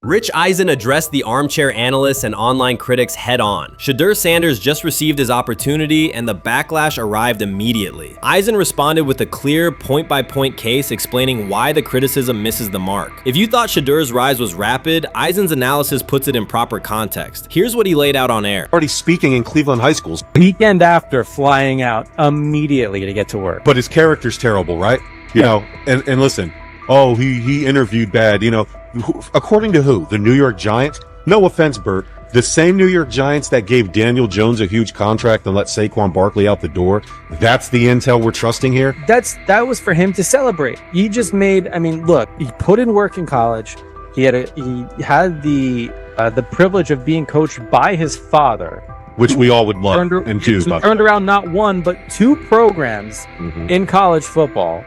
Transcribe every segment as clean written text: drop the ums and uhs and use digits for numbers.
Rich Eisen addressed the armchair analysts and online critics head-on. Shedeur Sanders just received his opportunity, and the backlash arrived immediately. Eisen responded with a clear, point-by-point case explaining why the criticism misses the mark. If you thought Shedeur's rise was rapid, Eisen's analysis puts it in proper context. Here's what he laid out on air. Already speaking in Cleveland high schools. Weekend after, flying out immediately to get to work. But his character's terrible, right? You know, and listen, oh, he interviewed bad, you know. According to who? The New York Giants? No offense, Bert. The same New York Giants that gave Daniel Jones a huge contract and let Saquon Barkley out the door. That's the intel we're trusting here? That was for him to celebrate. He just made, I mean, look, he put in work in college. He had the privilege of being coached by his father. Which we all would love and do. Turned around not one, but two programs in college football.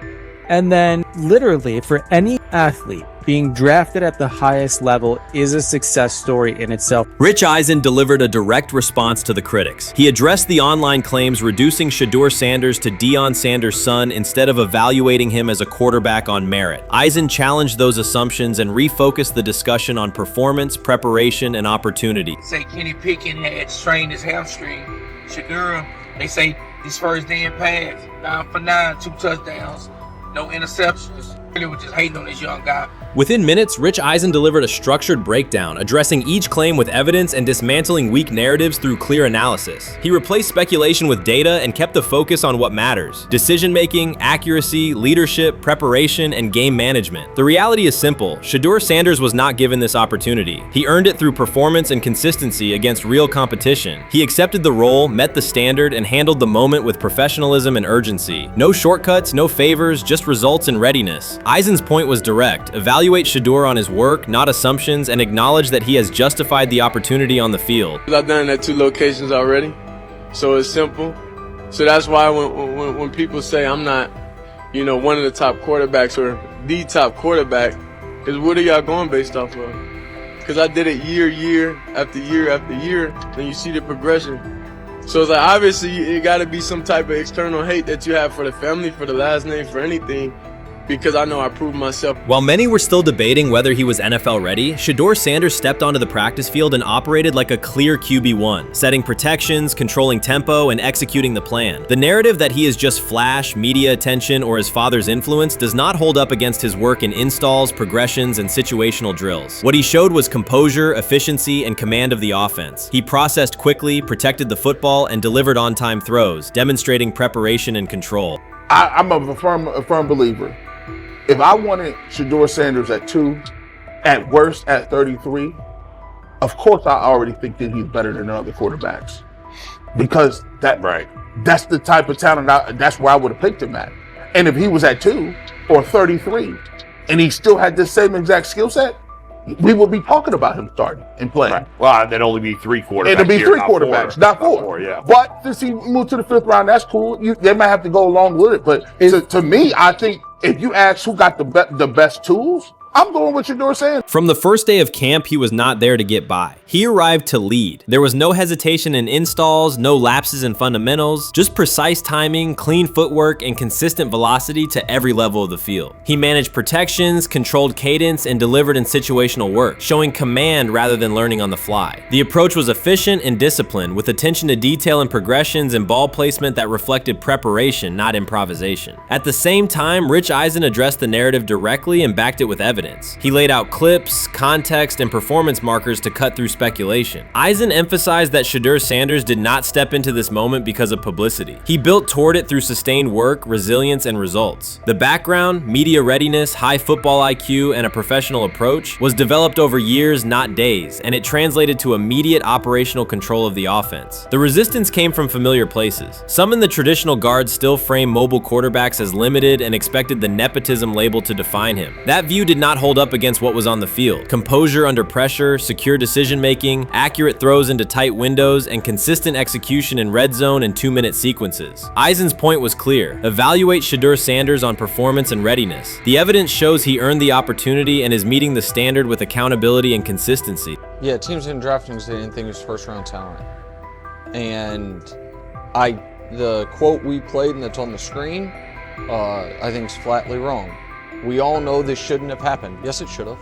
And then literally for any athlete, being drafted at the highest level is a success story in itself. Rich Eisen delivered a direct response to the critics. He addressed the online claims reducing Shedeur Sanders to Deion Sanders' son instead of evaluating him as a quarterback on merit. Eisen challenged those assumptions and refocused the discussion on performance, preparation, and opportunity. Say Kenny Pickett had strained his hamstring. Shedeur, they say his first day in pass, 9 for 9, 2 touchdowns, no interceptions. They were just hating on this young guy. Within minutes, Rich Eisen delivered a structured breakdown, addressing each claim with evidence and dismantling weak narratives through clear analysis. He replaced speculation with data and kept the focus on what matters: decision-making, accuracy, leadership, preparation, and game management. The reality is simple. Shedeur Sanders was not given this opportunity. He earned it through performance and consistency against real competition. He accepted the role, met the standard, and handled the moment with professionalism and urgency. No shortcuts, no favors, just results and readiness. Eisen's point was direct. Evaluate Shedeur on his work, not assumptions, and acknowledge that he has justified the opportunity on the field. I've done it at 2 locations already, so it's simple. So that's why when people say I'm not, you know, one of the top quarterbacks or the top quarterback, because what are y'all going based off of? Because I did it year after year after year, and you see the progression. So it's like, obviously it got to be some type of external hate that you have for the family, for the last name, for anything, because I know I proved myself. While many were still debating whether he was NFL ready, Shedeur Sanders stepped onto the practice field and operated like a clear QB1, setting protections, controlling tempo, and executing the plan. The narrative that he is just flash, media attention, or his father's influence does not hold up against his work in installs, progressions, and situational drills. What he showed was composure, efficiency, and command of the offense. He processed quickly, protected the football, and delivered on-time throws, demonstrating preparation and control. I'm a firm believer. If I wanted Shedeur Sanders at 2, at worst at 33, of course I already think that he's better than other quarterbacks. Because that's the type of talent, that's where I would have picked him at. And if he was at 2 or 33, and he still had the same exact skill set, we would be talking about him starting and playing. Right. Well, there'd only be 3 quarterbacks. It'd be 3 quarterbacks, not 4. Not 4, yeah. But since he moved to the 5th round, that's cool. They might have to go along with it. But to me, I think if you ask who got the best tools, I'm going with Shedeur Sanders. From the first day of camp, he was not there to get by. He arrived to lead. There was no hesitation in installs, no lapses in fundamentals, just precise timing, clean footwork, and consistent velocity to every level of the field. He managed protections, controlled cadence, and delivered in situational work, showing command rather than learning on the fly. The approach was efficient and disciplined, with attention to detail and progressions and ball placement that reflected preparation, not improvisation. At the same time, Rich Eisen addressed the narrative directly and backed it with evidence. He laid out clips, context, and performance markers to cut through speculation. Eisen emphasized that Shedeur Sanders did not step into this moment because of publicity. He built toward it through sustained work, resilience, and results. The background, media readiness, high football IQ, and a professional approach was developed over years, not days, and it translated to immediate operational control of the offense. The resistance came from familiar places. Some in the traditional guard still framed mobile quarterbacks as limited and expected the nepotism label to define him. That view did not hold up against what was on the field: composure under pressure, secure decision-making, accurate throws into tight windows, and consistent execution in red zone and 2-minute sequences. Eisen's point was clear: evaluate Shedeur Sanders on performance and readiness. The evidence shows he earned the opportunity and is meeting the standard with accountability and consistency. Yeah, teams didn't draft him because they didn't think he was first-round talent. And the quote we played and that's on the screen, I think is flatly wrong. We all know this shouldn't have happened. Yes, it should have.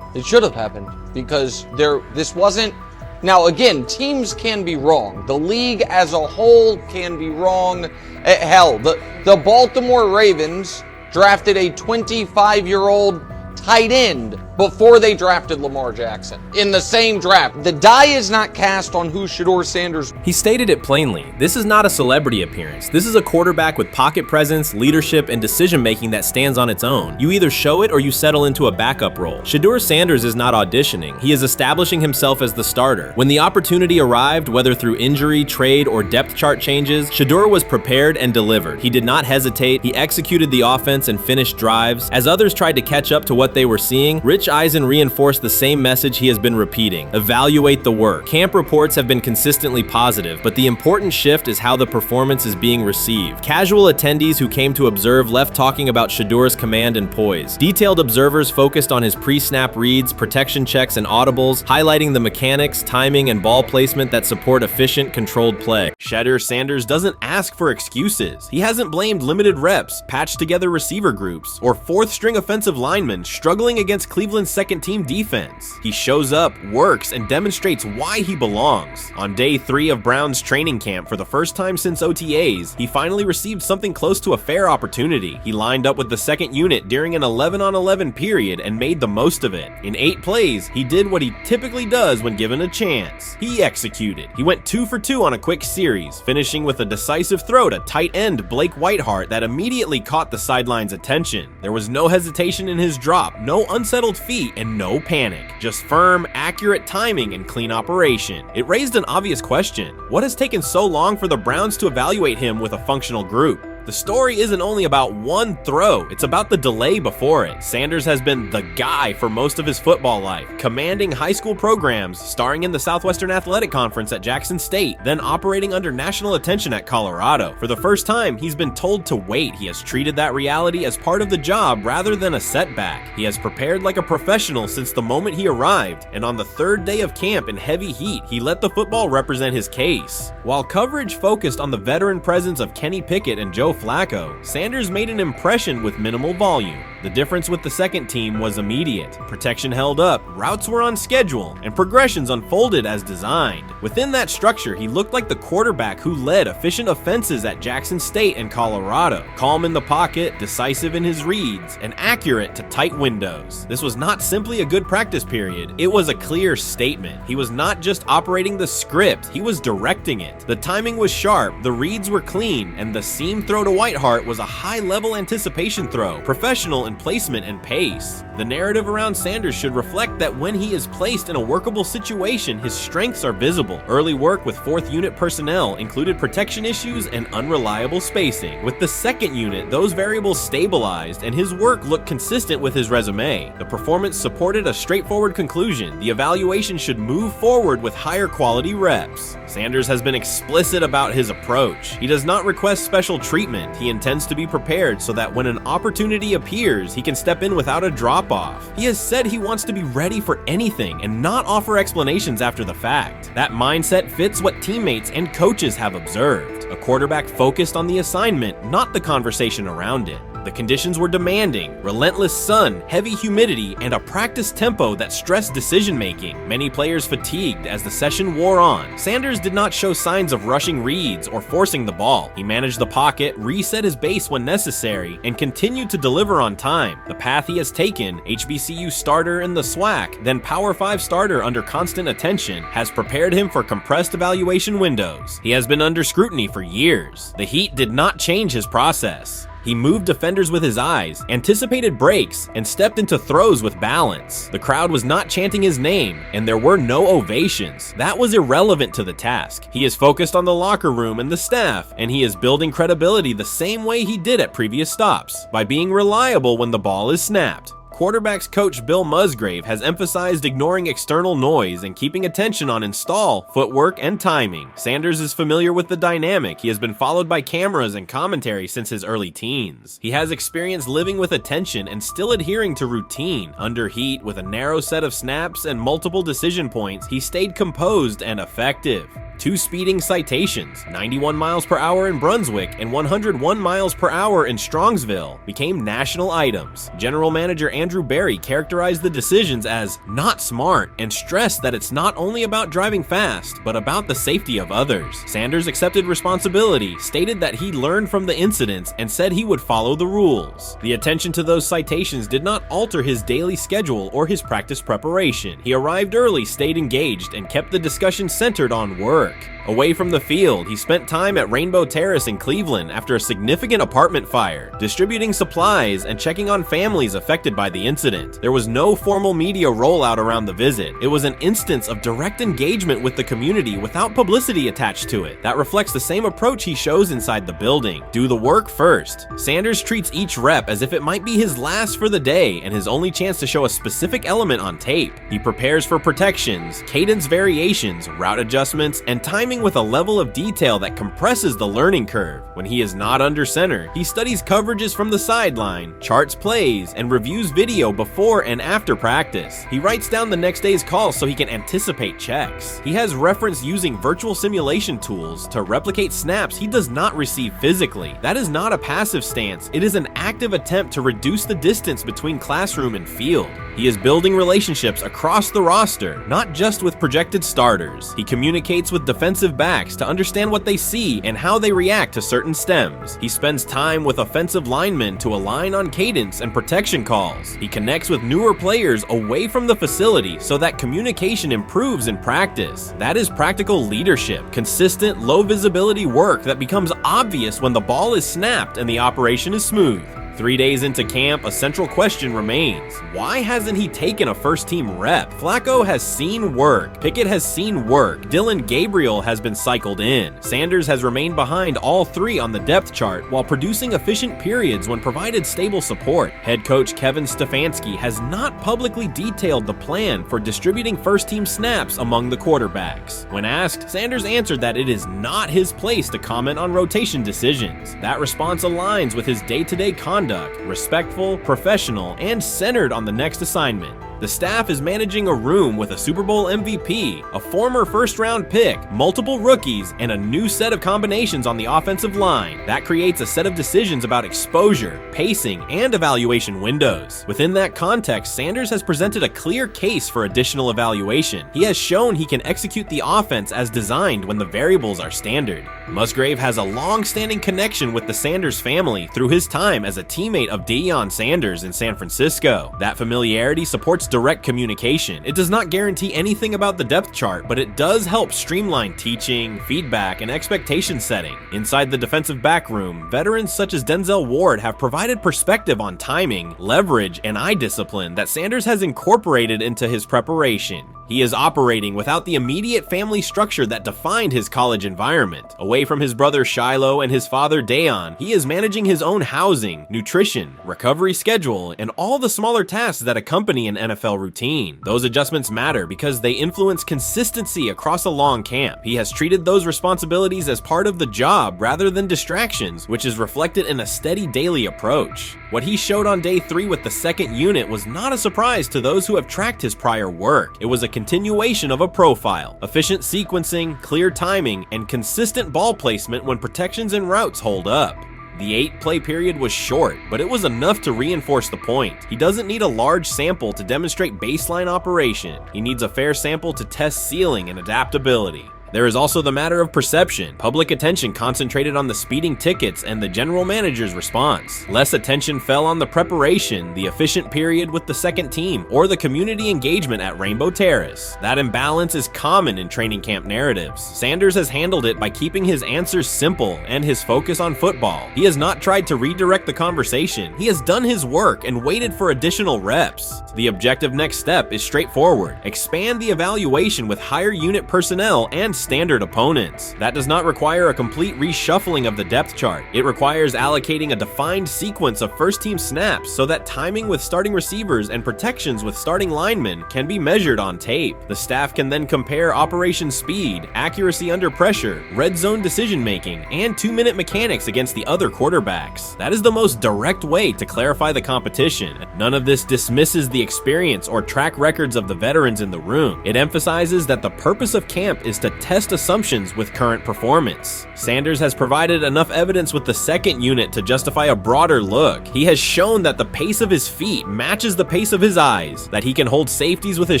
It should have happened because this wasn't. Now, again, teams can be wrong. The league as a whole can be wrong. Hell, the Baltimore Ravens drafted a 25-year-old tight end before they drafted Lamar Jackson in the same draft. The die is not cast on who Shedeur Sanders. He stated it plainly. This is not a celebrity appearance. This is a quarterback with pocket presence, leadership, and decision-making that stands on its own. You either show it or you settle into a backup role. Shedeur Sanders is not auditioning. He is establishing himself as the starter. When the opportunity arrived, whether through injury, trade, or depth chart changes, Shedeur was prepared and delivered. He did not hesitate. He executed the offense and finished drives. As others tried to catch up to what they were seeing, Rich Eisen reinforced the same message he has been repeating: evaluate the work. Camp reports have been consistently positive, but the important shift is how the performance is being received. Casual attendees who came to observe left talking about Shedeur's command and poise. Detailed observers focused on his pre-snap reads, protection checks, and audibles, highlighting the mechanics, timing, and ball placement that support efficient, controlled play. Shedeur Sanders doesn't ask for excuses. He hasn't blamed limited reps, patched together receiver groups, or fourth-string offensive linemen struggling against Cleveland's second-team defense. He shows up, works, and demonstrates why he belongs. On day 3 of Brown's training camp, for the first time since OTAs, he finally received something close to a fair opportunity. He lined up with the second unit during an 11-on-11 period and made the most of it. In 8 plays, he did what he typically does when given a chance. He executed. He went 2 for 2 on a quick series, finishing with a decisive throw to tight end Blake Whiteheart that immediately caught the sideline's attention. There was no hesitation in his drop, no unsettled feet, and no panic. Just firm, accurate timing and clean operation. It raised an obvious question. What has taken so long for the Browns to evaluate him with a functional group? The story isn't only about one throw, it's about the delay before it. Sanders has been the guy for most of his football life, commanding high school programs, starring in the Southwestern Athletic Conference at Jackson State, then operating under national attention at Colorado. For the first time, he's been told to wait. He has treated that reality as part of the job rather than a setback. He has prepared like a professional since the moment he arrived, and on the 3rd day of camp in heavy heat, he let the football represent his case. While coverage focused on the veteran presence of Kenny Pickett and Joe Flacco, Sanders made an impression with minimal volume. The difference with the second team was immediate. Protection held up, routes were on schedule, and progressions unfolded as designed. Within that structure, he looked like the quarterback who led efficient offenses at Jackson State and Colorado. Calm in the pocket, decisive in his reads, and accurate to tight windows. This was not simply a good practice period, it was a clear statement. He was not just operating the script, he was directing it. The timing was sharp, the reads were clean, and the seam throw to Whiteheart was a high-level anticipation throw, professional in placement and pace. The narrative around Sanders should reflect that when he is placed in a workable situation, his strengths are visible. Early work with 4th unit personnel included protection issues and unreliable spacing. With the 2nd unit, those variables stabilized and his work looked consistent with his resume. The performance supported a straightforward conclusion. The evaluation should move forward with higher quality reps. Sanders has been explicit about his approach. He does not request special treatment. He intends to be prepared so that when an opportunity appears, he can step in without a drop-off. He has said he wants to be ready for anything and not offer explanations after the fact. That mindset fits what teammates and coaches have observed. A quarterback focused on the assignment, not the conversation around it. The conditions were demanding: relentless sun, heavy humidity, and a practice tempo that stressed decision-making. Many players fatigued as the session wore on. Sanders did not show signs of rushing reads or forcing the ball. He managed the pocket, reset his base when necessary, and continued to deliver on time. The path he has taken, HBCU starter in the SWAC, then Power 5 starter under constant attention, has prepared him for compressed evaluation windows. He has been under scrutiny for years. The heat did not change his process. He moved defenders with his eyes, anticipated breaks, and stepped into throws with balance. The crowd was not chanting his name, and there were no ovations. That was irrelevant to the task. He is focused on the locker room and the staff, and he is building credibility the same way he did at previous stops, by being reliable when the ball is snapped. Quarterbacks coach Bill Musgrave has emphasized ignoring external noise and keeping attention on install, footwork, and timing. Sanders is familiar with the dynamic. He has been followed by cameras and commentary since his early teens. He has experience living with attention and still adhering to routine. Under heat, with a narrow set of snaps and multiple decision points, he stayed composed and effective. 2 speeding citations, 91 miles per hour in Brunswick and 101 miles per hour in Strongsville, became national items. General Manager Andrew Barry characterized the decisions as not smart and stressed that it's not only about driving fast, but about the safety of others. Sanders accepted responsibility, stated that he learned from the incidents, and said he would follow the rules. The attention to those citations did not alter his daily schedule or his practice preparation. He arrived early, stayed engaged, and kept the discussion centered on work. Away from the field, he spent time at Rainbow Terrace in Cleveland after a significant apartment fire, distributing supplies and checking on families affected by the incident. There was no formal media rollout around the visit. It was an instance of direct engagement with the community without publicity attached to it. That reflects the same approach he shows inside the building. Do the work first. Sanders treats each rep as if it might be his last for the day and his only chance to show a specific element on tape. He prepares for protections, cadence variations, route adjustments, and timing with a level of detail that compresses the learning curve. When he is not under center, he studies coverages from the sideline, charts plays, and reviews video before and after practice. He writes down the next day's calls so he can anticipate checks. He has reference using virtual simulation tools to replicate snaps he does not receive physically. That is not a passive stance, it is an active attempt to reduce the distance between classroom and field. He is building relationships across the roster, not just with projected starters. He communicates with defensive backs to understand what they see and how they react to certain stems. He spends time with offensive linemen to align on cadence and protection calls. He connects with newer players away from the facility so that communication improves in practice. That is practical leadership, consistent, low visibility work that becomes obvious when the ball is snapped and the operation is smooth. 3 days into camp, a central question remains. Why hasn't he taken a first-team rep? Flacco has seen work. Pickett has seen work. Dylan Gabriel has been cycled in. Sanders has remained behind all 3 on the depth chart while producing efficient periods when provided stable support. Head coach Kevin Stefanski has not publicly detailed the plan for distributing first-team snaps among the quarterbacks. When asked, Sanders answered that it is not his place to comment on rotation decisions. That response aligns with his day-to-day conduct, respectful, professional, and centered on the next assignment. The staff is managing a room with a Super Bowl MVP, a former first-round pick, multiple rookies, and a new set of combinations on the offensive line. That creates a set of decisions about exposure, pacing, and evaluation windows. Within that context, Sanders has presented a clear case for additional evaluation. He has shown he can execute the offense as designed when the variables are standard. Musgrave has a long-standing connection with the Sanders family through his time as a teammate of Deion Sanders in San Francisco. That familiarity supports direct communication. It does not guarantee anything about the depth chart, but it does help streamline teaching, feedback, and expectation setting. Inside the defensive back room, veterans such as Denzel Ward have provided perspective on timing, leverage, and eye discipline that Sanders has incorporated into his preparation. He is operating without the immediate family structure that defined his college environment. Away from his brother Shiloh and his father Dayon, he is managing his own housing, nutrition, recovery schedule, and all the smaller tasks that accompany an NFL routine. Those adjustments matter because they influence consistency across a long camp. He has treated those responsibilities as part of the job rather than distractions, which is reflected in a steady daily approach. What he showed on day 3 with the second unit was not a surprise to those who have tracked his prior work. It was a continuation of a profile, efficient sequencing, clear timing, and consistent ball placement when protections and routes hold up. The 8-play period was short, but it was enough to reinforce the point. He doesn't need a large sample to demonstrate baseline operation. He needs a fair sample to test ceiling and adaptability. There is also the matter of perception. Public attention concentrated on the speeding tickets and the general manager's response. Less attention fell on the preparation, the efficient period with the second team, or the community engagement at Rainbow Terrace. That imbalance is common in training camp narratives. Sanders has handled it by keeping his answers simple and his focus on football. He has not tried to redirect the conversation. He has done his work and waited for additional reps. The objective next step is straightforward. Expand the evaluation with higher unit personnel and standard opponents. That does not require a complete reshuffling of the depth chart. It requires allocating a defined sequence of first-team snaps so that timing with starting receivers and protections with starting linemen can be measured on tape. The staff can then compare operation speed, accuracy under pressure, red zone decision-making, and 2-minute mechanics against the other quarterbacks. That is the most direct way to clarify the competition. None of this dismisses the experience or track records of the veterans in the room. It emphasizes that the purpose of camp is to test assumptions with current performance. Sanders has provided enough evidence with the second unit to justify a broader look. He has shown that the pace of his feet matches the pace of his eyes, that he can hold safeties with his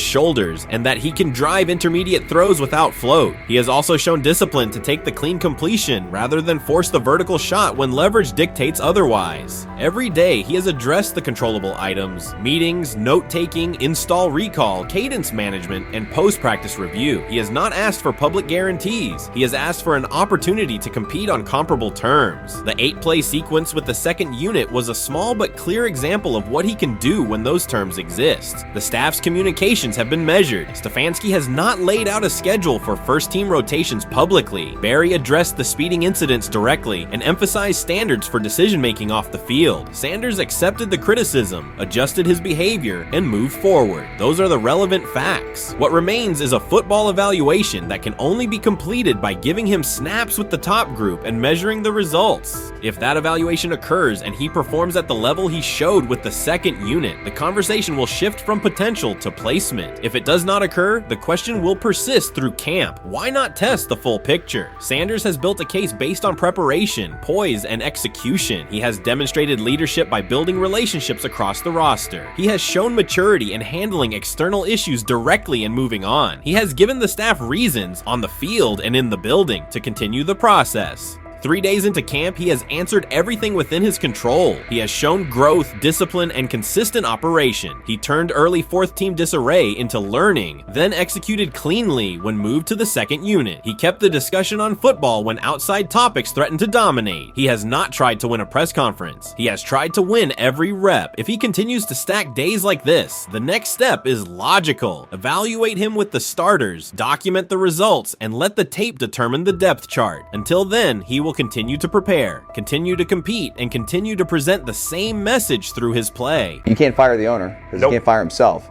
shoulders, and that he can drive intermediate throws without float. He has also shown discipline to take the clean completion rather than force the vertical shot when leverage dictates otherwise. Every day, he has addressed the controllable items, meetings, note-taking, install recall, cadence management, and post-practice review. He has not asked for public guarantees. He has asked for an opportunity to compete on comparable terms. The 8-play sequence with the second unit was a small but clear example of what he can do when those terms exist. The staff's communications have been measured. Stefanski has not laid out a schedule for first-team rotations publicly. Barry addressed the speeding incidents directly and emphasized standards for decision-making off the field. Sanders accepted the criticism, adjusted his behavior, and moved forward. Those are the relevant facts. What remains is a football evaluation that can only be completed by giving him snaps with the top group and measuring the results. If that evaluation occurs and he performs at the level he showed with the second unit, the conversation will shift from potential to placement. If it does not occur, the question will persist through camp. Why not test the full picture? Sanders has built a case based on preparation, poise, and execution. He has demonstrated leadership by building relationships across the roster. He has shown maturity in handling external issues directly and moving on. He has given the staff reasons, on the field and in the building, to continue the process. 3 days into camp, he has answered everything within his control. He has shown growth, discipline, and consistent operation. He turned early fourth-team disarray into learning, then executed cleanly when moved to the second unit. He kept the discussion on football when outside topics threatened to dominate. He has not tried to win a press conference. He has tried to win every rep. If he continues to stack days like this, the next step is logical. Evaluate him with the starters, document the results, and let the tape determine the depth chart. Until then, he will continue to prepare, continue to compete, and continue to present the same message through his play. You can't fire the owner because he can't fire himself.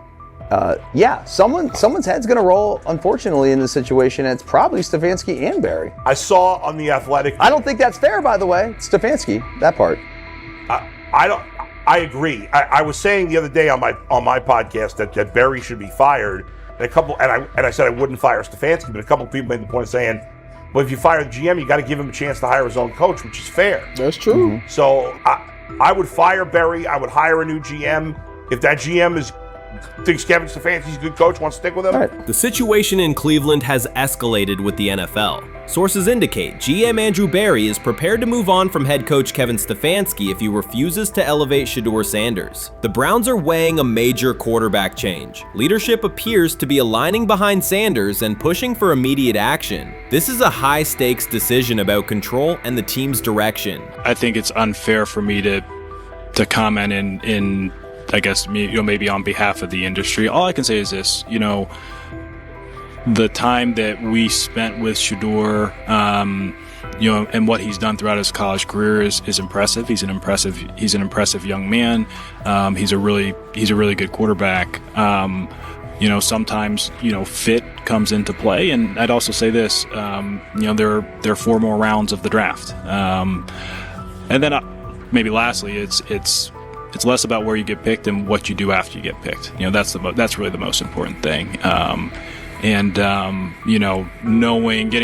Yeah, someone's head's going to roll, unfortunately, in this situation, and it's probably Stefanski and Barry. I saw on The Athletic. I don't think that's fair, by the way. Stefanski, that part. I agree. I was saying the other day on my podcast that Barry should be fired, and I said I wouldn't fire Stefanski, but a couple of people made the point of saying, well, if you fire the GM, you got to give him a chance to hire his own coach, which is fair. That's true. Mm-hmm. So I would fire Barry. I would hire a new GM. If that GM thinks Kevin Stefanski's a good coach, wants to stick with him. Right. The situation in Cleveland has escalated with the NFL. Sources indicate GM Andrew Barry is prepared to move on from head coach Kevin Stefanski if he refuses to elevate Shedeur Sanders. The Browns are weighing a major quarterback change. Leadership appears to be aligning behind Sanders and pushing for immediate action. This is a high-stakes decision about control and the team's direction. I think it's unfair for me to comment in I guess maybe on behalf of the industry. All I can say is this, the time that we spent with Shedeur, and what he's done throughout his college career is impressive. He's an impressive young man. He's a really good quarterback. Sometimes fit comes into play, and I'd also say this, there are 4 more rounds of the draft, and then maybe lastly, it's less about where you get picked and what you do after you get picked. That's really the most important thing. Getting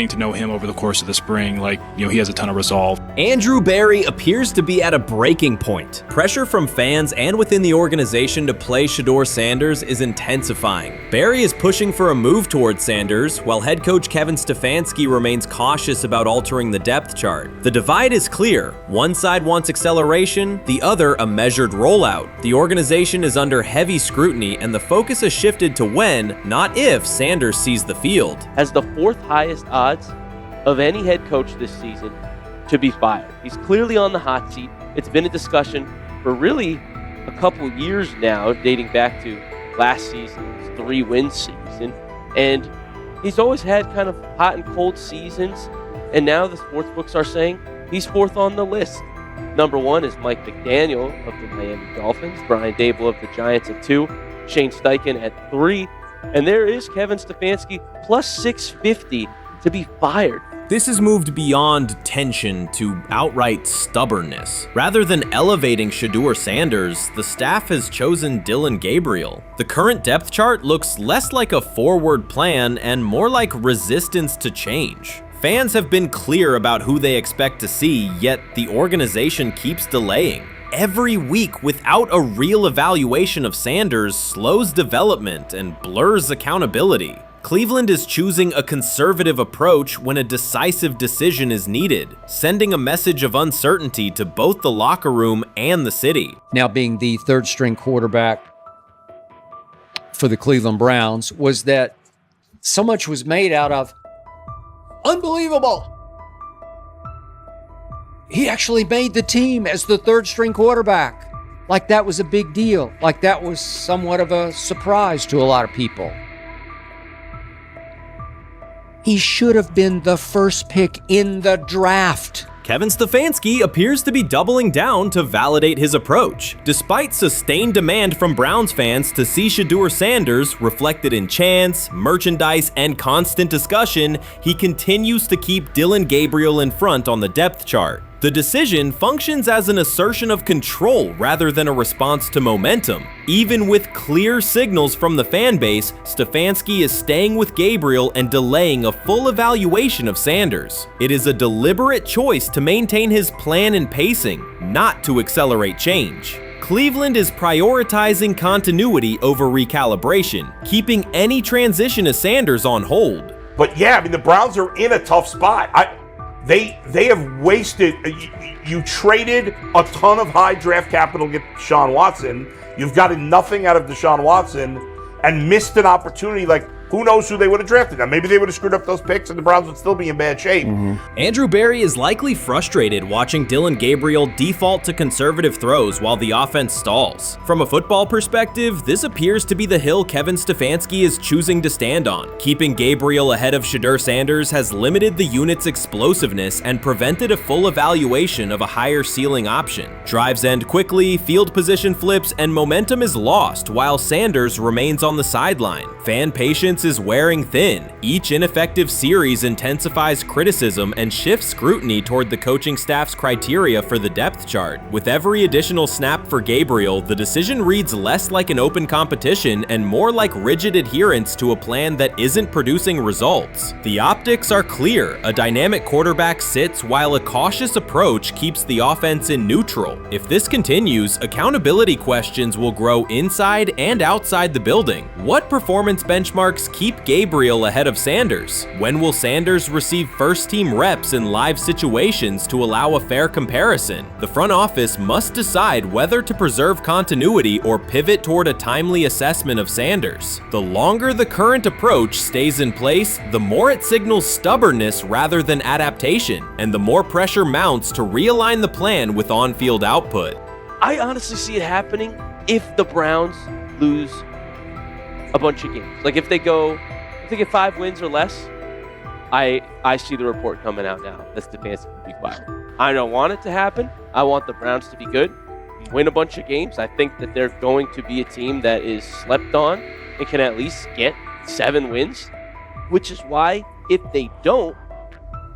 to know him over the course of the spring, he has a ton of resolve. Andrew Barry appears to be at a breaking point. Pressure from fans and within the organization to play Shedeur Sanders is intensifying. Barry is pushing for a move towards Sanders, while head coach Kevin Stefanski remains cautious about altering the depth chart. The divide is clear. One side wants acceleration, the other a measured rollout. The organization is under heavy scrutiny, and the focus has shifted to when, not if, Sanders sees the field. Has the 4th highest odds of any head coach this season to be fired. He's clearly on the hot seat. It's been a discussion for really a couple years now, dating back to last season's 3-win season. And he's always had kind of hot and cold seasons. And now the sports books are saying he's 4th on the list. Number 1 is Mike McDaniel of the Miami Dolphins, Brian Dable of the Giants at 2, Shane Steichen at 3, and there is Kevin Stefanski plus 650 to be fired. This has moved beyond tension to outright stubbornness. Rather than elevating Shedeur Sanders, the staff has chosen Dillon Gabriel. The current depth chart looks less like a forward plan and more like resistance to change. Fans have been clear about who they expect to see, yet the organization keeps delaying. Every week without a real evaluation of Sanders slows development and blurs accountability. Cleveland is choosing a conservative approach when a decisive decision is needed, sending a message of uncertainty to both the locker room and the city. Now being the third string quarterback for the Cleveland Browns, was that so much was made out of unbelievable. He actually made the team as the third string quarterback. Like that was a big deal. Like that was somewhat of a surprise to a lot of people. He should have been the first pick in the draft. Kevin Stefanski appears to be doubling down to validate his approach. Despite sustained demand from Browns fans to see Shedeur Sanders reflected in chants, merchandise, and constant discussion, he continues to keep Dillon Gabriel in front on the depth chart. The decision functions as an assertion of control rather than a response to momentum. Even with clear signals from the fan base, Stefanski is staying with Gabriel and delaying a full evaluation of Sanders. It is a deliberate choice to maintain his plan and pacing, not to accelerate change. Cleveland is prioritizing continuity over recalibration, keeping any transition to Sanders on hold. But yeah, I mean, the Browns are in a tough spot. They have wasted. You traded a ton of high draft capital to get Deshaun Watson. You've gotten nothing out of Deshaun Watson and missed an opportunity. Like, who knows who they would have drafted? Now, maybe they would have screwed up those picks and the Browns would still be in bad shape. Andrew Berry is likely frustrated watching Dillon Gabriel default to conservative throws while the offense stalls. From a football perspective, this appears to be the hill Kevin Stefanski is choosing to stand on. Keeping Gabriel ahead of Shedeur Sanders has limited the unit's explosiveness and prevented a full evaluation of a higher ceiling option. Drives end quickly, field position flips, and momentum is lost while Sanders remains on the sideline. Fan patience is wearing thin. Each ineffective series intensifies criticism and shifts scrutiny toward the coaching staff's criteria for the depth chart. With every additional snap for Gabriel, the decision reads less like an open competition and more like rigid adherence to a plan that isn't producing results. The optics are clear. A dynamic quarterback sits while a cautious approach keeps the offense in neutral. If this continues, accountability questions will grow inside and outside the building. What performance benchmarks keep Gabriel ahead of Sanders? When will Sanders receive first-team reps in live situations to allow a fair comparison? The front office must decide whether to preserve continuity or pivot toward a timely assessment of Sanders. The longer the current approach stays in place, the more it signals stubbornness rather than adaptation, and the more pressure mounts to realign the plan with on-field output. I honestly see it happening if the Browns lose a bunch of games. Like if they get 5 wins or less, I see the report coming out now that Stefanski will be fired. I don't want it to happen. I want the Browns to be good, win a bunch of games. I think that they're going to be a team that is slept on and can at least get 7 wins, which is why if they don't,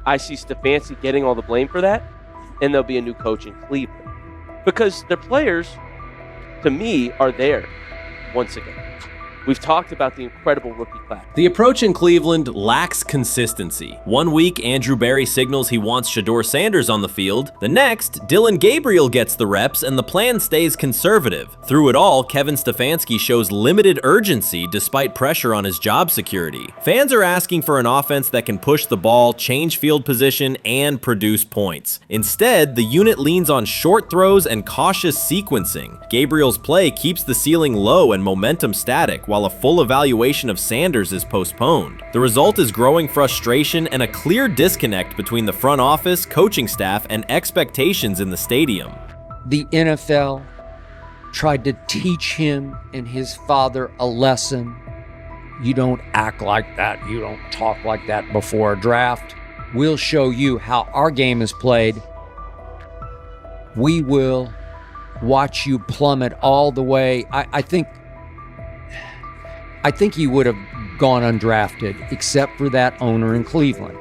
I see Stefanski getting all the blame for that, and there'll be a new coach in Cleveland. Because their players, to me, are there once again. We've talked about the incredible rookie class. The approach in Cleveland lacks consistency. One week, Andrew Berry signals he wants Shedeur Sanders on the field. The next, Dillon Gabriel gets the reps and the plan stays conservative. Through it all, Kevin Stefanski shows limited urgency despite pressure on his job security. Fans are asking for an offense that can push the ball, change field position, and produce points. Instead, the unit leans on short throws and cautious sequencing. Gabriel's play keeps the ceiling low and momentum static, while a full evaluation of Sanders is postponed. The result is growing frustration and a clear disconnect between the front office, coaching staff, and expectations in the stadium. The NFL tried to teach him and his father a lesson. You don't act like that. You don't talk like that before a draft. We'll show you how our game is played. We will watch you plummet all the way. I think he would have gone undrafted except for that owner in Cleveland.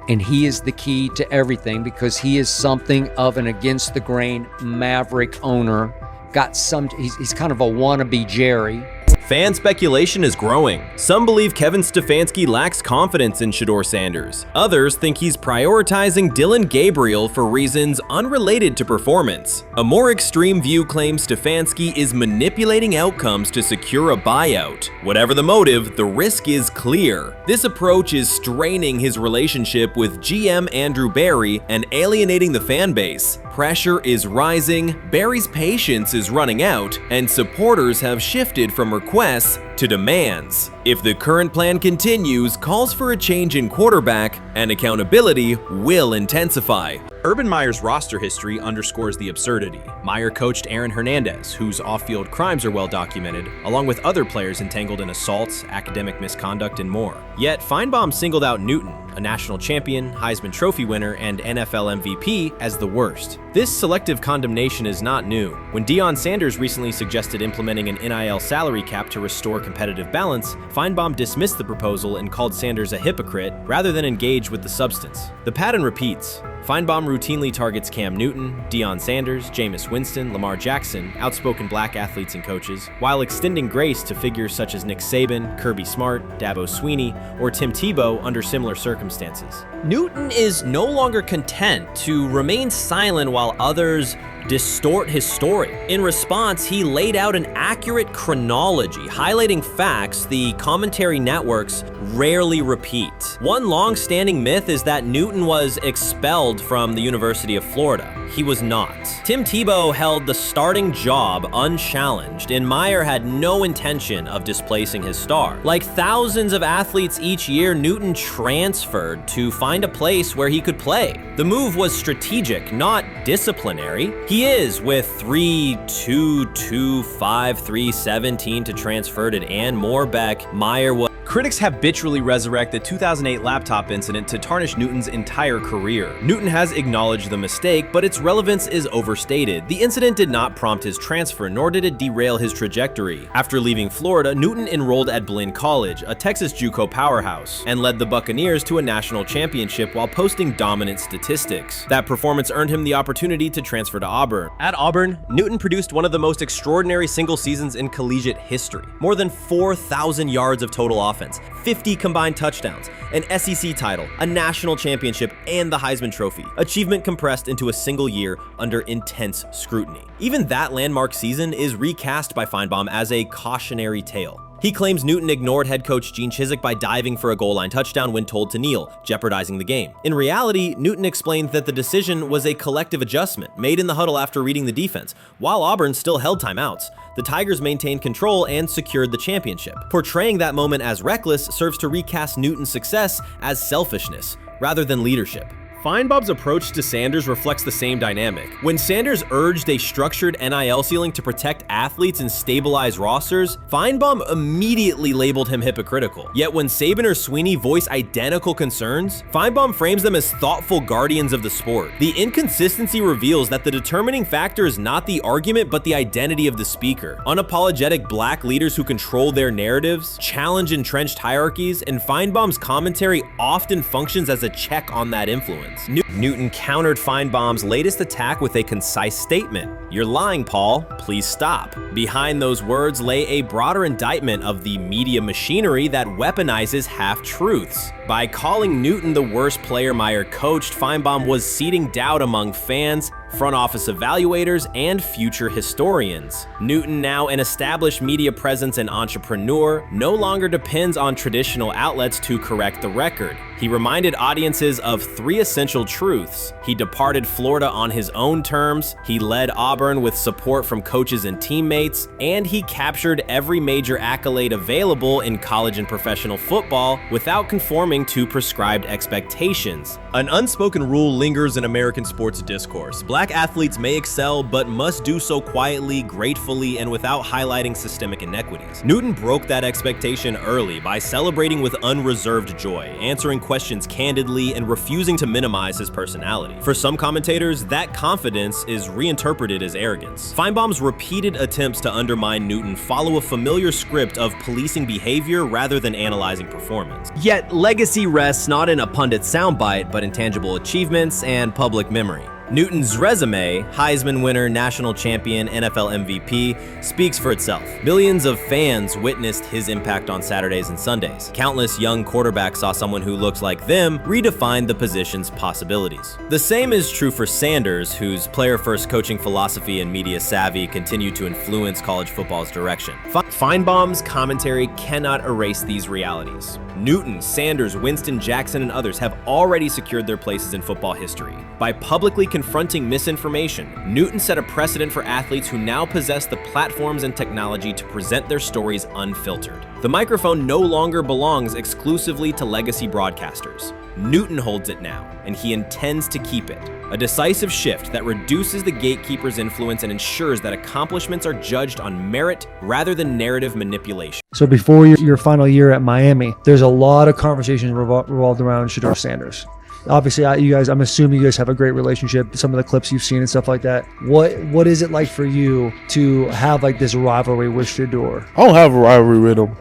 And he is the key to everything because he is something of an against the grain maverick owner. He's kind of a wannabe Jerry. Fan speculation is growing. Some believe Kevin Stefanski lacks confidence in Shedeur Sanders. Others think he's prioritizing Dylan Gabriel for reasons unrelated to performance. A more extreme view claims Stefanski is manipulating outcomes to secure a buyout. Whatever the motive, the risk is clear. This approach is straining his relationship with GM Andrew Berry and alienating the fan base. Pressure is rising, Berry's patience is running out, and supporters have shifted from requests to demands. If the current plan continues, calls for a change in quarterback and accountability will intensify. Urban Meyer's roster history underscores the absurdity. Meyer coached Aaron Hernandez, whose off-field crimes are well documented, along with other players entangled in assaults, academic misconduct, and more. Yet Feinbaum singled out Newton, a national champion, Heisman Trophy winner, and NFL MVP, as the worst. This selective condemnation is not new. When Deion Sanders recently suggested implementing an NIL salary cap to restore competitive balance, Feinbaum dismissed the proposal and called Sanders a hypocrite rather than engage with the substance. The pattern repeats. Feinbaum routinely targets Cam Newton, Deion Sanders, Jameis Winston, Lamar Jackson, outspoken black athletes and coaches, while extending grace to figures such as Nick Saban, Kirby Smart, Dabo Swinney, or Tim Tebow under similar circumstances. Newton is no longer content to remain silent while others distort his story. In response, he laid out an accurate chronology, highlighting facts the commentary networks rarely repeat. One long-standing myth is that Newton was expelled from the University of Florida. He was not. Tim Tebow held the starting job unchallenged, and Meyer had no intention of displacing his star. Like thousands of athletes each year, Newton transferred to find a place where he could play. The move was strategic, not disciplinary. He is, with 3-2-2-5-3-17 to transfer to and more back, Meyer was. Critics habitually resurrect the 2008 laptop incident to tarnish Newton's entire career. Newton has acknowledged the mistake, but its relevance is overstated. The incident did not prompt his transfer, nor did it derail his trajectory. After leaving Florida, Newton enrolled at Blinn College, a Texas JUCO powerhouse, and led the Buccaneers to a national championship while posting dominant statistics. That performance earned him the opportunity to transfer to Auburn. At Auburn, Newton produced one of the most extraordinary single seasons in collegiate history. More than 4,000 yards of total offense, 50 combined touchdowns, an SEC title, a national championship, and the Heisman Trophy. Achievement compressed into a single year under intense scrutiny. Even that landmark season is recast by Feinbaum as a cautionary tale. He claims Newton ignored head coach Gene Chizik by diving for a goal line touchdown when told to kneel, jeopardizing the game. In reality, Newton explained that the decision was a collective adjustment made in the huddle after reading the defense, while Auburn still held timeouts. The Tigers maintained control and secured the championship. Portraying that moment as reckless serves to recast Newton's success as selfishness rather than leadership. Feinbaum's approach to Sanders reflects the same dynamic. When Sanders urged a structured NIL ceiling to protect athletes and stabilize rosters, Feinbaum immediately labeled him hypocritical. Yet when Saban or Swinney voice identical concerns, Feinbaum frames them as thoughtful guardians of the sport. The inconsistency reveals that the determining factor is not the argument but the identity of the speaker. Unapologetic black leaders who control their narratives, challenge entrenched hierarchies, and Feinbaum's commentary often functions as a check on that influence. Newton countered Feinbaum's latest attack with a concise statement. "You're lying, Paul. Please stop." Behind those words lay a broader indictment of the media machinery that weaponizes half-truths. By calling Newton the worst player Meyer coached, Feinbaum was seeding doubt among fans, front office evaluators, and future historians. Newton, now an established media presence and entrepreneur, no longer depends on traditional outlets to correct the record. He reminded audiences of three essential truths. He departed Florida on his own terms, he led Auburn with support from coaches and teammates, and he captured every major accolade available in college and professional football without conforming conforming to prescribed expectations. An unspoken rule lingers in American sports discourse. Black Black athletes may excel, but must do so quietly, gratefully, and without highlighting systemic inequities. Newton broke that expectation early by celebrating with unreserved joy, answering questions candidly, and refusing to minimize his personality. For some commentators, that confidence is reinterpreted as arrogance. Feinbaum's repeated attempts to undermine Newton follow a familiar script of policing behavior rather than analyzing performance. Yet, legacy rests not in a pundit soundbite, but in tangible achievements and public memory. Newton's resume, Heisman winner, national champion, NFL MVP, speaks for itself. Millions of fans witnessed his impact on Saturdays and Sundays. Countless young quarterbacks saw someone who looks like them redefine the position's possibilities. The same is true for Sanders, whose player-first coaching philosophy and media savvy continue to influence college football's direction. Feinbaum's commentary cannot erase these realities. Newton, Sanders, Winston, Jackson, and others have already secured their places in football history. By publicly confronting misinformation, Newton set a precedent for athletes who now possess the platforms and technology to present their stories unfiltered. The microphone no longer belongs exclusively to legacy broadcasters. Newton holds it now, and he intends to keep it. A decisive shift that reduces the gatekeeper's influence and ensures that accomplishments are judged on merit rather than narrative manipulation. So before your final year at Miami, there's a lot of conversations revolved around Shedeur Sanders. Obviously, I'm assuming you guys have a great relationship. Some of the clips you've seen and stuff like that. What is it like for you to have like this rivalry with Shedeur? I don't have a rivalry with him.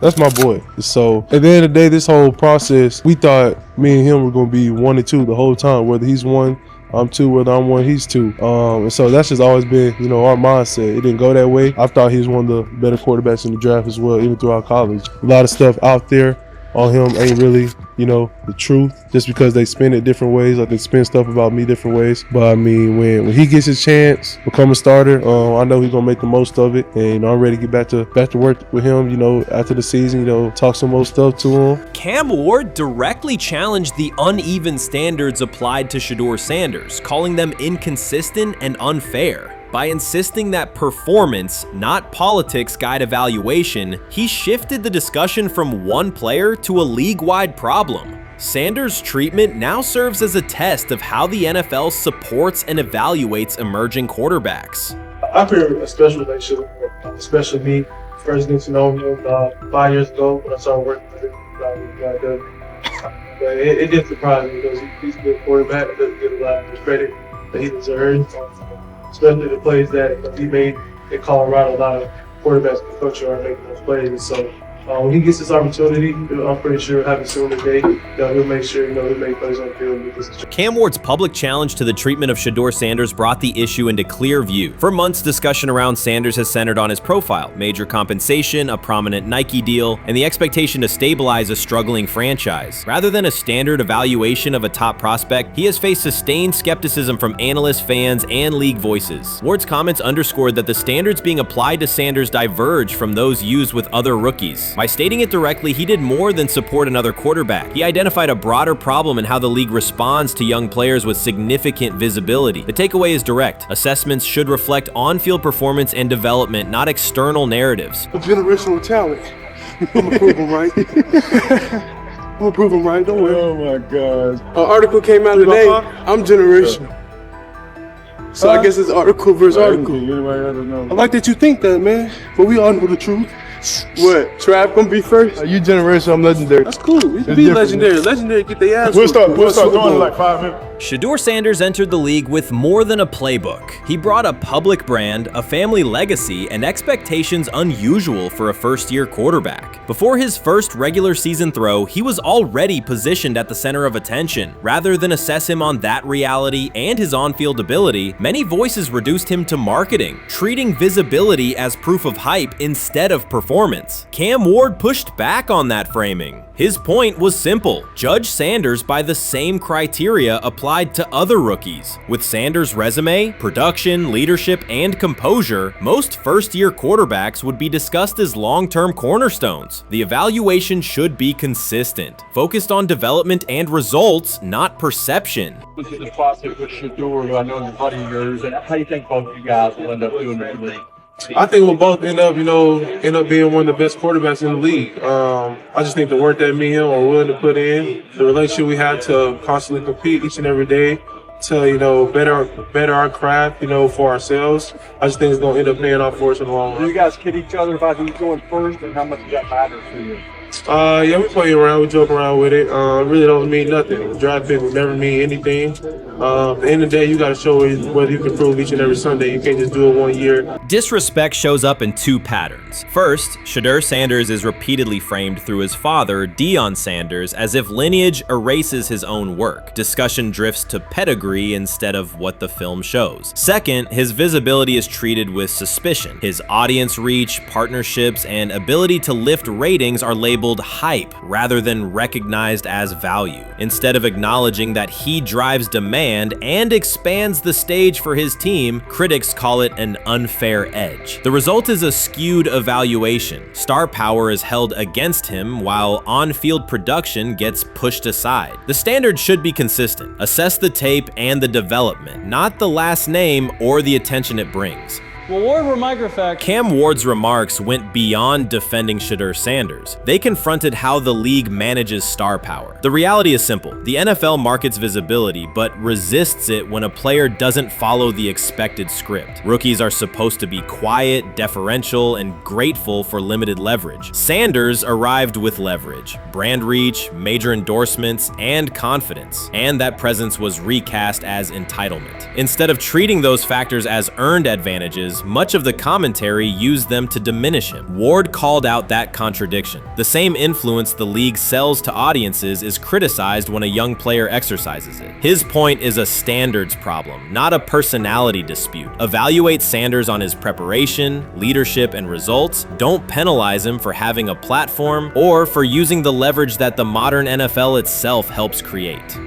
That's my boy. So at the end of the day, this whole process, we thought me and him were going to be 1 and 2 the whole time. Whether he's 1, I'm 2, whether I'm 1, he's 2. And so that's just always been, our mindset. It didn't go that way. I thought he was one of the better quarterbacks in the draft as well, even throughout college. A lot of stuff out there on him ain't really, the truth, just because they spin it different ways. Like they spin stuff about me different ways. But I mean, when he gets his chance, become a starter, I know he's gonna make the most of it. And I'm ready to get back to work with him, after the season, talk some more stuff to him. Cam Ward directly challenged the uneven standards applied to Shedeur Sanders, calling them inconsistent and unfair. By insisting that performance, not politics, guide evaluation, he shifted the discussion from one player to a league-wide problem. Sanders' treatment now serves as a test of how the NFL supports and evaluates emerging quarterbacks. I feel a special relationship with him, especially me. First getting to know him 5 years ago when I started working with him. But it did surprise me because he's a good quarterback. It doesn't get a lot of the credit that he deserves. Especially the plays that he made in Colorado. A lot of quarterbacks and coaches are making those plays. So when he gets this opportunity, I'm pretty sure he'll have it soon today. He'll make sure he'll make plays on the field. Cam Ward's public challenge to the treatment of Shedeur Sanders brought the issue into clear view. For months, discussion around Sanders has centered on his profile, major compensation, a prominent Nike deal, and the expectation to stabilize a struggling franchise. Rather than a standard evaluation of a top prospect, he has faced sustained skepticism from analysts, fans, and league voices. Ward's comments underscored that the standards being applied to Sanders diverge from those used with other rookies. By stating it directly, he did more than support another quarterback. He identified a broader problem in how the league responds to young players with significant visibility. The takeaway is direct. Assessments should reflect on-field performance and development, not external narratives. A generational talent. I'm gonna prove him right. I'm gonna prove him right, don't worry. Oh my God. An article came out today. I'm generational. So I guess it's article versus article. I like that you think that, man. But we all know the truth. What? Trav gonna be first? You generational, I'm legendary. That's cool. We can be legendary. Legendary, get their ass. We'll start going in like 5 minutes. Shedeur Sanders entered the league with more than a playbook. He brought a public brand, a family legacy, and expectations unusual for a first-year quarterback. Before his first regular season throw, he was already positioned at the center of attention. Rather than assess him on that reality and his on-field ability, many voices reduced him to marketing, treating visibility as proof of hype instead of performance. Cam Ward pushed back on that framing. His point was simple: judge Sanders by the same criteria applied to other rookies. With Sanders' resume, production, leadership, and composure, most first-year quarterbacks would be discussed as long-term cornerstones. The evaluation should be consistent, focused on development and results, not perception. This is the process with Shedeur, who I know is a buddy of yours, and how do you think both of you guys will end up doing in the league? I think we'll both end up being one of the best quarterbacks in the league. I just think the work that me and him are willing to put in, the relationship we have to constantly compete each and every day, to better our craft, for ourselves. I just think it's gonna end up paying off for us in the long run. Do you guys kid each other about who's going first and how much does that matter to you? Yeah, we play around, we joke around with it. Really don't mean nothing. The draft pick will never mean anything. At the end of the day, you got to show whether you can prove each and every Sunday. You can't just do it 1 year. Disrespect shows up in two patterns. First, Shedeur Sanders is repeatedly framed through his father, Deion Sanders, as if lineage erases his own work. Discussion drifts to pedigree instead of what the film shows. Second, his visibility is treated with suspicion. His audience reach, partnerships, and ability to lift ratings are labeled hype rather than recognized as value. Instead of acknowledging that he drives demand and expands the stage for his team, critics call it an unfair edge. The result is a skewed evaluation. Star power is held against him while on-field production gets pushed aside. The standard should be consistent. Assess the tape and the development, not the last name or the attention it brings. Well, Ward were microfacts. Cam Ward's remarks went beyond defending Shedeur Sanders. They confronted how the league manages star power. The reality is simple. The NFL markets visibility, but resists it when a player doesn't follow the expected script. Rookies are supposed to be quiet, deferential, and grateful for limited leverage. Sanders arrived with leverage, brand reach, major endorsements, and confidence. And that presence was recast as entitlement. Instead of treating those factors as earned advantages, much of the commentary used them to diminish him. Ward called out that contradiction. The same influence the league sells to audiences is criticized when a young player exercises it. His point is a standards problem, not a personality dispute. Evaluate Sanders on his preparation, leadership, and results. Don't penalize him for having a platform or for using the leverage that the modern NFL itself helps create.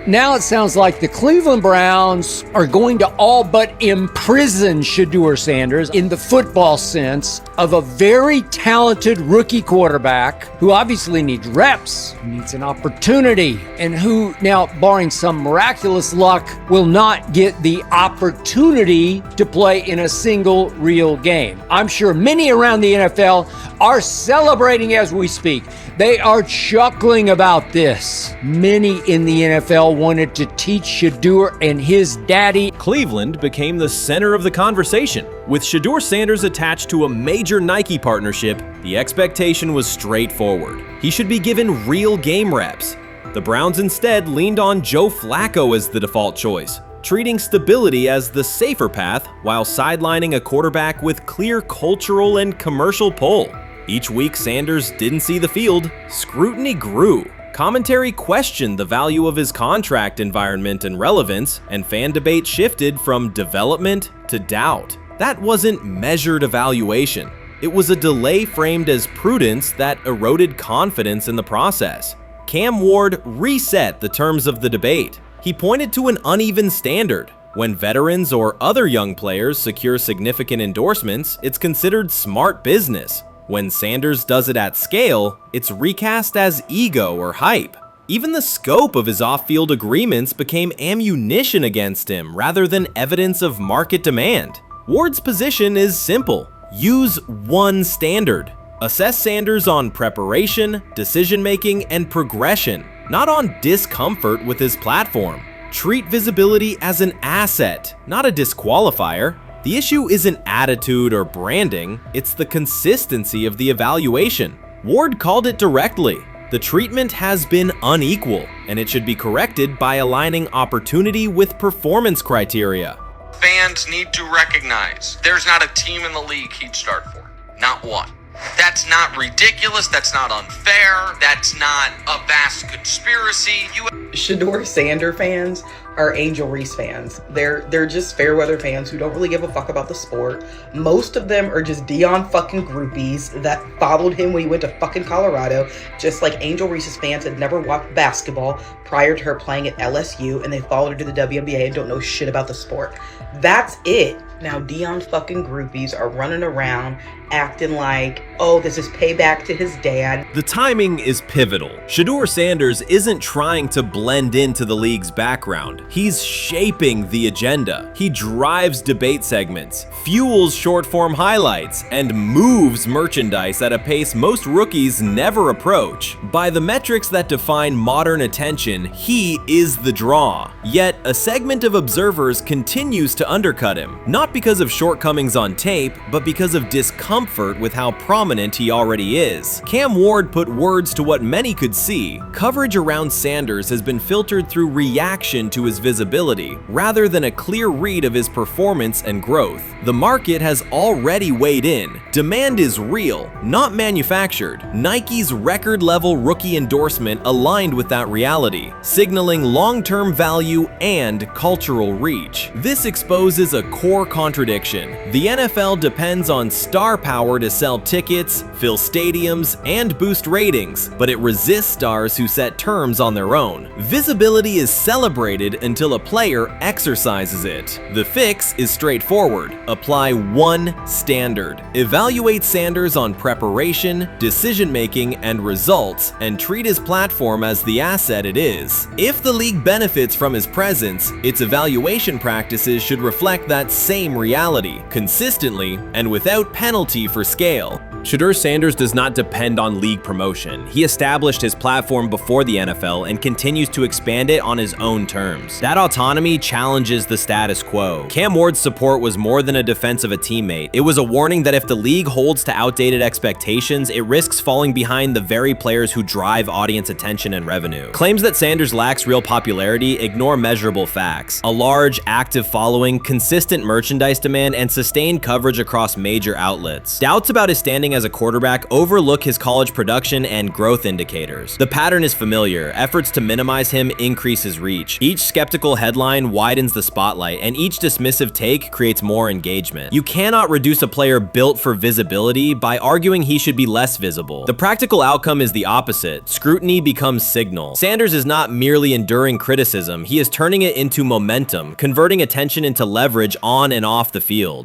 Now it sounds like the Cleveland Browns are going to all but imprison Shedeur Sanders in the football sense of a very talented rookie quarterback who obviously needs reps, needs an opportunity, and who now, barring some miraculous luck, will not get the opportunity to play in a single real game. I'm sure many around the NFL are celebrating as we speak. They are chuckling about this. Many in the NFL wanted to teach Shedeur and his daddy. Cleveland became the center of the conversation. With Shedeur Sanders attached to a major Nike partnership, the expectation was straightforward. He should be given real game reps. The Browns instead leaned on Joe Flacco as the default choice, treating stability as the safer path while sidelining a quarterback with clear cultural and commercial pull. Each week Sanders didn't see the field, scrutiny grew. Commentary questioned the value of his contract environment and relevance, and fan debate shifted from development to doubt. That wasn't measured evaluation. It was a delay framed as prudence that eroded confidence in the process. Cam Ward reset the terms of the debate. He pointed to an uneven standard. When veterans or other young players secure significant endorsements, it's considered smart business. When Sanders does it at scale, it's recast as ego or hype. Even the scope of his off-field agreements became ammunition against him rather than evidence of market demand. Ward's position is simple. Use one standard. Assess Sanders on preparation, decision-making, and progression, not on discomfort with his platform. Treat visibility as an asset, not a disqualifier. The issue isn't attitude or branding, it's the consistency of the evaluation. Ward called it directly. The treatment has been unequal, and it should be corrected by aligning opportunity with performance criteria. Fans need to recognize there's not a team in the league he'd start for. Not one. That's not ridiculous, that's not unfair, that's not a vast conspiracy. Shedeur Sanders fans are Angel Reese fans. They're just fair weather fans who don't really give a fuck about the sport. Most of them are just Deion fucking groupies that followed him when he went to fucking Colorado, just like Angel Reese's fans had never watched basketball prior to her playing at LSU, and they followed her to the WNBA and don't know shit about the sport. That's it. Now Dion fucking groupies are running around acting like, oh, this is payback to his dad. The timing is pivotal. Shedeur Sanders isn't trying to blend into the league's background. He's shaping the agenda. He drives debate segments, fuels short-form highlights, and moves merchandise at a pace most rookies never approach. By the metrics that define modern attention, he is the draw. Yet, a segment of observers continues to undercut him, not because of shortcomings on tape, but because of discomfort with how prominent he already is. Cam Ward put words to what many could see. Coverage around Sanders has been filtered through reaction to his visibility, rather than a clear read of his performance and growth. The market has already weighed in. Demand is real, not manufactured. Nike's record-level rookie endorsement aligned with that reality, signaling long-term value and cultural reach. This exposes a core contradiction. The NFL depends on star power to sell tickets, fill stadiums, and boost ratings, but it resists stars who set terms on their own. Visibility is celebrated until a player exercises it. The fix is straightforward. Apply one standard. Evaluate Sanders on preparation, decision-making, and results, and treat his platform as the asset it is. If the league benefits from his presence, its evaluation practices should reflect that same reality, consistently and without penalty for scale. Shedeur Sanders does not depend on league promotion. He established his platform before the NFL and continues to expand it on his own terms. That autonomy challenges the status quo. Cam Ward's support was more than a defense of a teammate. It was a warning that if the league holds to outdated expectations, it risks falling behind the very players who drive audience attention and revenue. Claims that Sanders lacks real popularity ignore measurable facts. A large, active following, consistent merchandise demand, and sustained coverage across major outlets. Doubts about his standing as a quarterback overlook his college production and growth indicators. The pattern is familiar. Efforts to minimize him increase his reach. Each skeptical headline widens the spotlight, and each dismissive take creates more engagement. You cannot reduce a player built for visibility by arguing he should be less visible. The practical outcome is the opposite. Scrutiny becomes signal. Sanders is not merely enduring criticism, he is turning it into momentum, converting attention into leverage on and off the field.